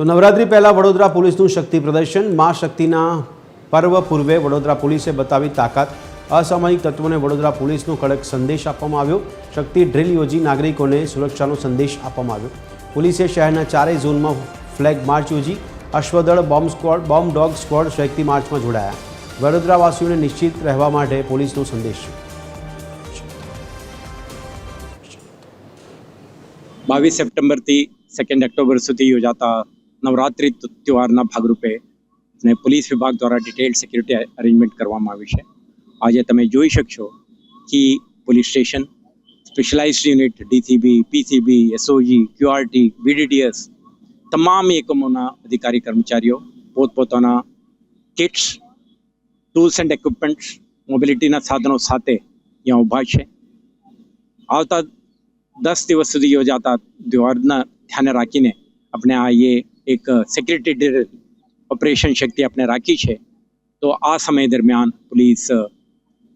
તો નવરાત્રી પહેલા વડોદરા પોલીસનું શક્તિ પ્રદર્શન માં શક્તિના પર્વ પૂર્વે વડોદરા પોલીસે બતાવી તાકાત। અસામાજિક તત્વોને વડોદરા પોલીસનો કડક સંદેશ આપવામાં આવ્યો। શક્તિ ડ્રીલ યોજી નાગરિકોને સુરક્ષાનો સંદેશ આપવામાં આવ્યો। પોલીસે શહેરના ચારેય ઝોનમાં ફ્લેગ માર્ચ યોજી। અશ્વદળ, bomb squad, bomb dog squad શક્તિ માર્ચમાં જોડાયા। વડોદરાવાસીઓને નિશ્ચિત રહેવા માટે પોલીસનો સંદેશ। 22 સપ્ટેમ્બર થી 2 ઓક્ટોબર સુધી યોજાતા નવરાત્રી તહેવારના ભાગરૂપે અને પોલીસ વિભાગ દ્વારા ડિટેલ્ડ સિક્યુરિટી અરેન્જમેન્ટ કરવામાં આવી છે। આજે તમે જોઈ શકશો કે police station, specialized unit, DCB, PCB, SOG, QRT, BDDS તમામ એકમોના અધિકારી કર્મચારીઓ પોતપોતાના કિટ્સ, ટૂલ્સ એન્ડ ઇક્વિપમેન્ટ્સ, મોબિલિટીના સાધનો સાથે અહીંયા ઊભા છે। આવતા 10 દિવસ સુધી યોજાતા તહેવારના ધ્યાને રાખીને આપણે આ એક સિક્યુરિટી ડ્રીલ ઓપરેશન શક્તિ આપણે રાખી છે। તો આ સમય દરમિયાન પોલીસ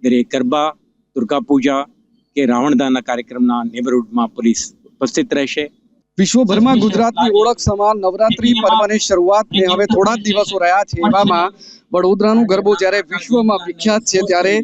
દરેક ગરબા, દુર્ગા પૂજા કે રાવણદાનના કાર્યક્રમના નેબરહુડમાં પોલીસ ઉપસ્થિત રહેશે। વિશ્વભરમાં ગુજરાતની ઓળખ સમાન નવરાત્રી પર્વની શરૂઆતને હવે થોડા જ દિવસો રહ્યા છે। એવામાં વડોદરાનું ગરબો જ્યારે વિશ્વમાં વિખ્યાત છે, ત્યારે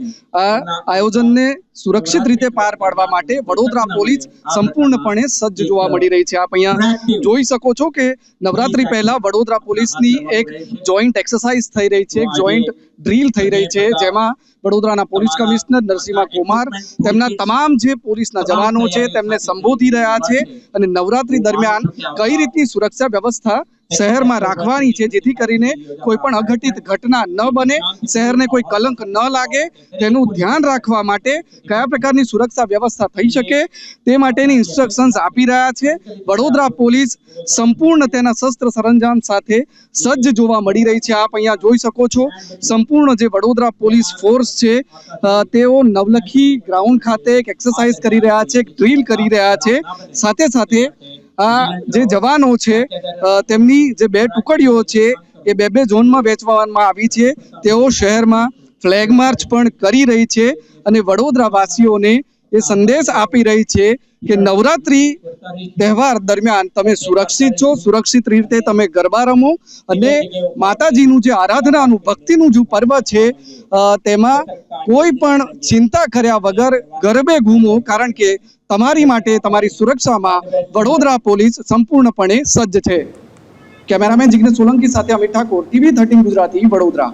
આ આયોજનને સુરક્ષિત રીતે પાર પાડવા માટે વડોદરા પોલીસ સંપૂર્ણપણે સજ્જ જોવા મળી રહી છે। આપ અહીંયા જોઈ શકો છો કે નવરાત્રી પહેલા વડોદરા પોલીસની એક જોઈન્ટ એક્સરસાઇઝ થઈ રહી છે, એક જોઈન્ટ ડ્રીલ થઈ રહી છે, જેમાં વડોદરાના પોલીસ કમિશનર નરસિંહા કુમાર તેમના તમામ જે પોલીસના જવાનો છે તેમને સંબોધી રહ્યા છે અને નવરાત્રી દરમિયાન કઈ રીતની સુરક્ષા વ્યવસ્થા શહેરમાં રાખવાની છે, જેથી કરીને કોઈ પણ અઘટિત ઘટના ન બને, શહેરને કોઈ કલંક ન લાગે, તેનું ધ્યાન રાખવા માટે કયા પ્રકારની સુરક્ષા વ્યવસ્થા થઈ શકે તે માટેની ઇન્સ્ટ્રક્શન્સ આપી રહ્યા છે। વડોદરા પોલીસ સંપૂર્ણ તેના શસ્ત્ર સરંજામ સાથે સજ્જ જોવા મળી રહી છે। આપ અહીંયા જોઈ શકો છો સંપૂર્ણ જે વડોદરા પોલીસ ફોર્સ છે તેઓ નવલખી ગ્રાઉન્ડ ખાતે એક એક્સરસાઇઝ કરી રહ્યા છે, એક ડ્રીલ કરી રહ્યા છે। સાથે સાથે આ જે જવાનો છે તેમની જે 2 ટુકડીઓ છે એ 2 ઝોનમાં વહેંચવામાં આવી છે। તેઓ શહેરમાં ફ્લેગ માર્ચ પણ કરી રહી છે અને વડોદરા વાસીઓને એ સંદેશ આપી રહી છે કે નવરાત્રી તહેવાર દરમિયાન તમે સુરક્ષિત છો, સુરક્ષિત રીતે તમે ગરબા રમો અને માતાજીનું જે આરાધનાનું, ભક્તિનું જે પર્વ છે તેમાં કોઈ પણ ચિંતા કર્યા વગર ગરબે ઘૂમો, કારણ કે તમારી માટે, તમારી સુરક્ષામાં વડોદરા પોલીસ સંપૂર્ણપણે સજ્જ છે। કેમેરામેન જિગ્નેશ સોલંકી સાથે અમિત ઠાકોર, TV 13 ગુજરાતી, વડોદરા।